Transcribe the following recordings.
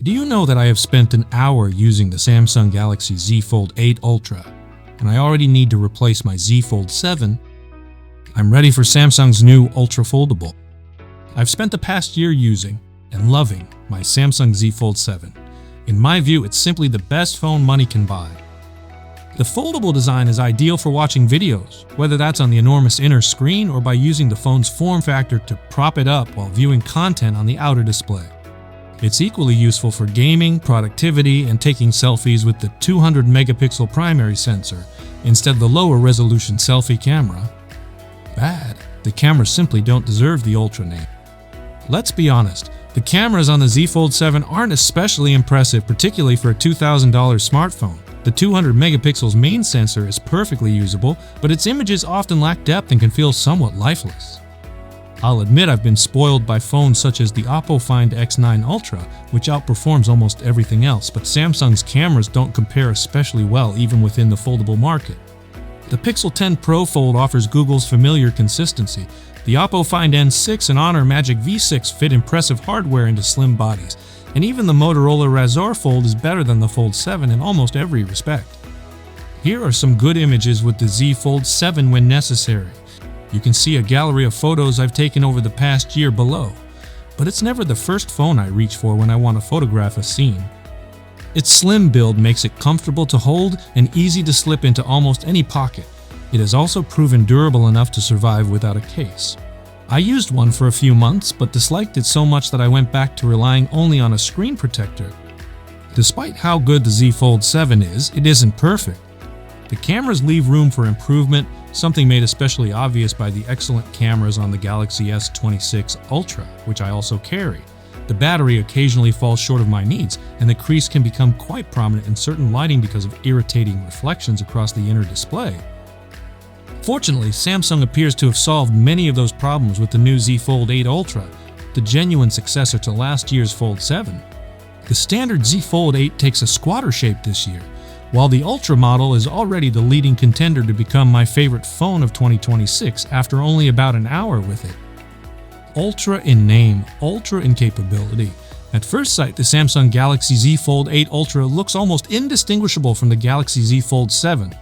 Do you know that I have spent an hour using the Samsung Galaxy Z Fold 8 Ultra, and I already need to replace my Z Fold 7? I'm ready for Samsung's new Ultra Foldable. I've spent the past year using and loving my Samsung Z Fold 7. In my view, it's simply the best phone money can buy. The foldable design is ideal for watching videos, whether that's on the enormous inner screen or by using the phone's form factor to prop it up while viewing content on the outer display. It's equally useful for gaming, productivity, and taking selfies with the 200-megapixel primary sensor instead of the lower-resolution selfie camera. Bad. The cameras simply don't deserve the Ultra name. Let's be honest, the cameras on the Z Fold 7 aren't especially impressive, particularly for a $2,000 smartphone. The 200-megapixels main sensor is perfectly usable, but its images often lack depth and can feel somewhat lifeless. I'll admit I've been spoiled by phones such as the Oppo Find X9 Ultra, which outperforms almost everything else, but Samsung's cameras don't compare especially well even within the foldable market. The Pixel 10 Pro Fold offers Google's familiar consistency. The Oppo Find N6 and Honor Magic V6 fit impressive hardware into slim bodies, and even the Motorola Razr Fold is better than the Fold 7 in almost every respect. Here are some good images with the Z Fold 7 when necessary. You can see a gallery of photos I've taken over the past year below, but it's never the first phone I reach for when I want to photograph a scene. Its slim build makes it comfortable to hold and easy to slip into almost any pocket. It has also proven durable enough to survive without a case. I used one for a few months, but disliked it so much that I went back to relying only on a screen protector. Despite how good the Z Fold 7 is, it isn't perfect. The cameras leave room for improvement, something made especially obvious by the excellent cameras on the Galaxy S26 Ultra, which I also carry. The battery occasionally falls short of my needs, and the crease can become quite prominent in certain lighting because of irritating reflections across the inner display. Fortunately, Samsung appears to have solved many of those problems with the new Z Fold 8 Ultra, the genuine successor to last year's Fold 7. The standard Z Fold 8 takes a squatter shape this year, while the Ultra model is already the leading contender to become my favorite phone of 2026 after only about an hour with it. Ultra in name, Ultra in capability. At first sight, the Samsung Galaxy Z Fold 8 Ultra looks almost indistinguishable from the Galaxy Z Fold 7.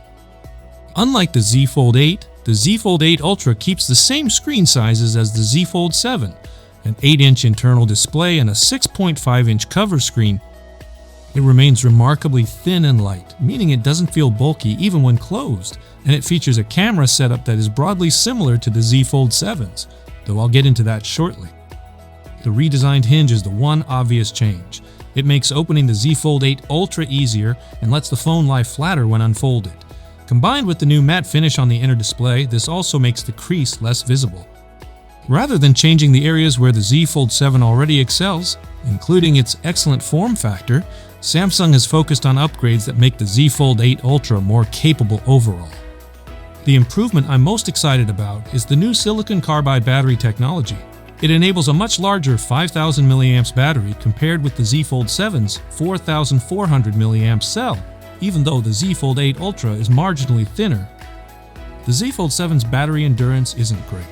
Unlike the Z Fold 8, the Z Fold 8 Ultra keeps the same screen sizes as the Z Fold 7, an 8-inch internal display and a 6.5-inch cover screen. It remains remarkably thin and light, meaning it doesn't feel bulky even when closed, and it features a camera setup that is broadly similar to the Z Fold 7's, though I'll get into that shortly. The redesigned hinge is the one obvious change. It makes opening the Z Fold 8 Ultra easier and lets the phone lie flatter when unfolded. Combined with the new matte finish on the inner display, this also makes the crease less visible. Rather than changing the areas where the Z Fold 7 already excels, including its excellent form factor, Samsung has focused on upgrades that make the Z Fold 8 Ultra more capable overall. The improvement I'm most excited about is the new silicon-carbide battery technology. It enables a much larger 5,000 mAh battery compared with the Z Fold 7's 4,400 mAh cell, even though the Z Fold 8 Ultra is marginally thinner. The Z Fold 7's battery endurance isn't great.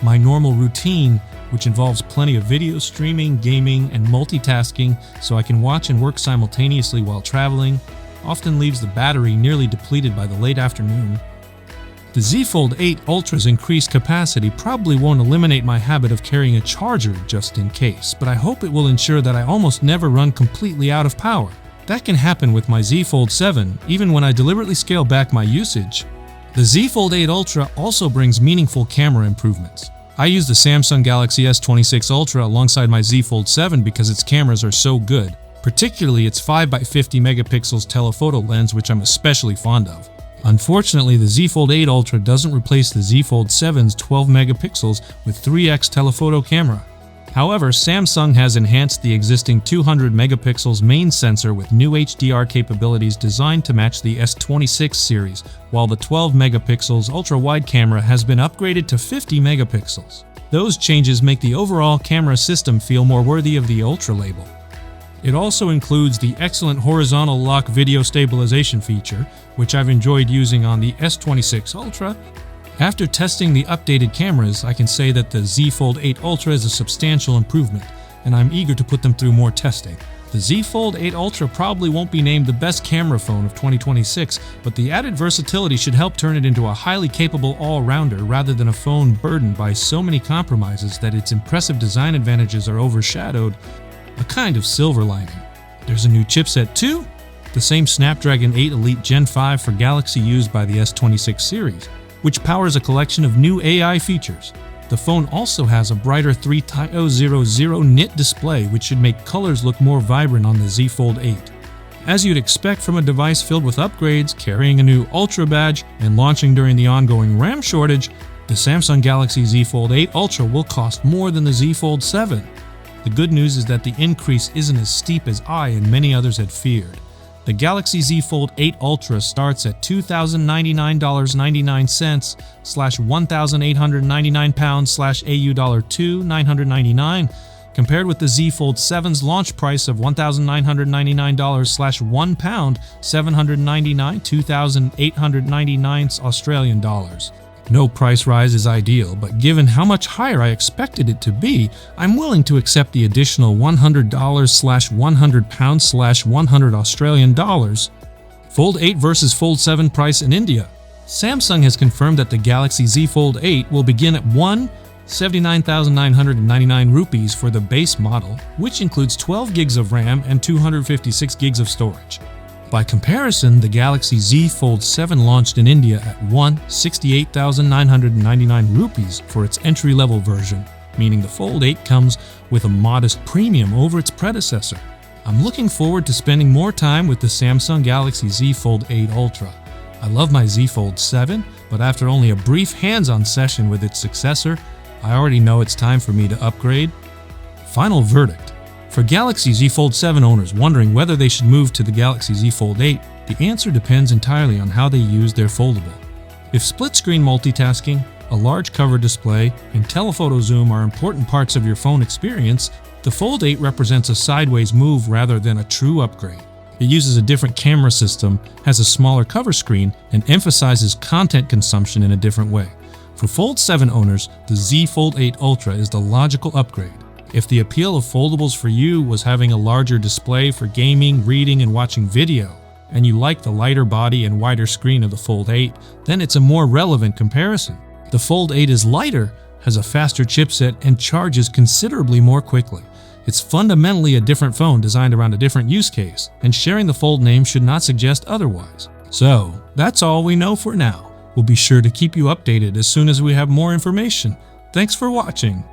My normal routine, which involves plenty of video streaming, gaming, and multitasking so I can watch and work simultaneously while traveling, often leaves the battery nearly depleted by the late afternoon. The Z Fold 8 Ultra's increased capacity probably won't eliminate my habit of carrying a charger just in case, but I hope it will ensure that I almost never run completely out of power. That can happen with my Z Fold 7, even when I deliberately scale back my usage. The Z Fold 8 Ultra also brings meaningful camera improvements. I use the Samsung Galaxy S26 Ultra alongside my Z Fold 7 because its cameras are so good, particularly its 5x50 megapixels telephoto lens, which I'm especially fond of. Unfortunately, the Z Fold 8 Ultra doesn't replace the Z Fold 7's 12 megapixels with 3x telephoto camera. However, Samsung has enhanced the existing 200 megapixels main sensor with new HDR capabilities designed to match the S26 series, while the 12 megapixels ultra-wide camera has been upgraded to 50 megapixels. Those changes make the overall camera system feel more worthy of the Ultra label. It also includes the excellent horizontal lock video stabilization feature, which I've enjoyed using on the S26 Ultra. After testing the updated cameras, I can say that the Z Fold 8 Ultra is a substantial improvement, and I'm eager to put them through more testing. The Z Fold 8 Ultra probably won't be named the best camera phone of 2026, but the added versatility should help turn it into a highly capable all-rounder rather than a phone burdened by so many compromises that its impressive design advantages are overshadowed, a kind of silver lining. There's a new chipset too, the same Snapdragon 8 Elite Gen 5 for Galaxy used by the S26 series, which powers a collection of new AI features. The phone also has a brighter 3.000 nit display, which should make colors look more vibrant on the Z Fold 8. As you'd expect from a device filled with upgrades, carrying a new Ultra badge, and launching during the ongoing RAM shortage, the Samsung Galaxy Z Fold 8 Ultra will cost more than the Z Fold 7. The good news is that the increase isn't as steep as I and many others had feared. The Galaxy Z Fold 8 Ultra starts at $2,099.99 £1,899 $2,999, compared with the Z Fold 7's launch price of $1,999 £1 $799 2,899 Australian dollars. No price rise is ideal, but given how much higher I expected it to be, I'm willing to accept the additional $100 £100 $100 Australian dollars. Fold 8 versus Fold 7 price in India. Samsung has confirmed that the Galaxy Z Fold 8 will begin at 79,999 rupees for the base model, which includes 12 gigs of RAM and 256 gigs of storage. By comparison, the Galaxy Z Fold 7 launched in India at 68,999 rupees for its entry-level version, meaning the Fold 8 comes with a modest premium over its predecessor. I'm looking forward to spending more time with the Samsung Galaxy Z Fold 8 Ultra. I love my Z Fold 7, but after only a brief hands-on session with its successor, I already know it's time for me to upgrade. Final verdict. For Galaxy Z Fold 7 owners wondering whether they should move to the Galaxy Z Fold 8, the answer depends entirely on how they use their foldable. If split-screen multitasking, a large cover display, and telephoto zoom are important parts of your phone experience, the Fold 8 represents a sideways move rather than a true upgrade. It uses a different camera system, has a smaller cover screen, and emphasizes content consumption in a different way. For Fold 7 owners, the Z Fold 8 Ultra is the logical upgrade. If the appeal of foldables for you was having a larger display for gaming, reading, and watching video, and you like the lighter body and wider screen of the Fold 8, then it's a more relevant comparison. The Fold 8 is lighter, has a faster chipset, and charges considerably more quickly. It's fundamentally a different phone designed around a different use case, and sharing the Fold name should not suggest otherwise. So, that's all we know for now. We'll be sure to keep you updated as soon as we have more information. Thanks for watching.